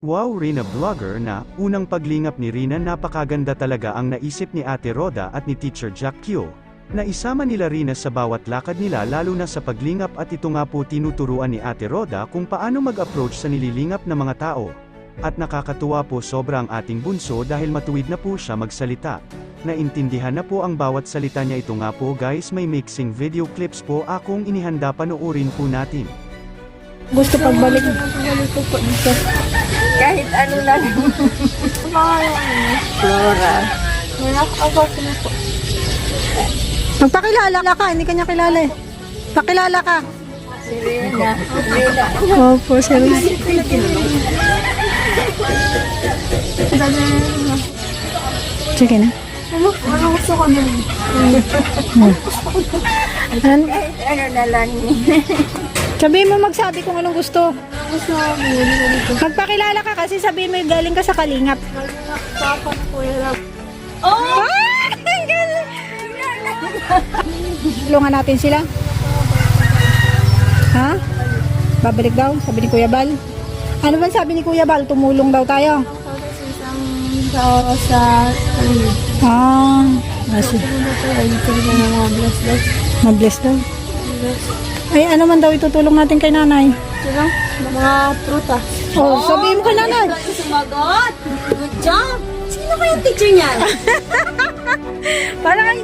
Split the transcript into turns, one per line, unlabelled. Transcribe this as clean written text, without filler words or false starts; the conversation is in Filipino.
Wow, Rina vlogger na, unang paglingap ni Rina, napakaganda talaga ang naisip ni Ate Roda at ni Teacher Jack Q. Na isama nila Rina sa bawat lakad nila, lalo na sa paglingap, at ito nga po tinuturuan ni Ate Roda kung paano mag-approach sa nililingap na mga tao. At nakakatuwa po sobra ang ating bunso dahil matuwid na po siya magsalita. Naintindihan na po ang bawat salita niya. Ito nga po guys, may mixing video clips po akong inihanda, panoorin po natin.
Gusto pagbalik.
Ko po dito. Kahit ano lang. Flora. Nakakabot na po.
Magpakilala ka, hindi kanya kilala eh. Pakilala ka.
Si Rina. Rina.
Opo, sir. Sige na.
Ano gusto ko nun?
Ano?
Kahit ano na lang.
Sabihin mo, magsabi kung anong gusto.
Gusto ko dito.
Magpakilala ka kasi sabihin mo galing ka sa Kalingap.
Papa ko yun.
Oh! Tulungan natin sila. Ha? Babalik daw, sabi ni Kuya Bal. Ano ba sabi ni Kuya Bal? Tumulong daw tayo.
Sa
Kasi mag-bless daw. Ay, ano man daw itutulong natin kay nanay?
mga prutas.
Oh, sabihin mo kay nanay.
Sumagot! Good job! Sino kaya teacher niyan?
Parang ang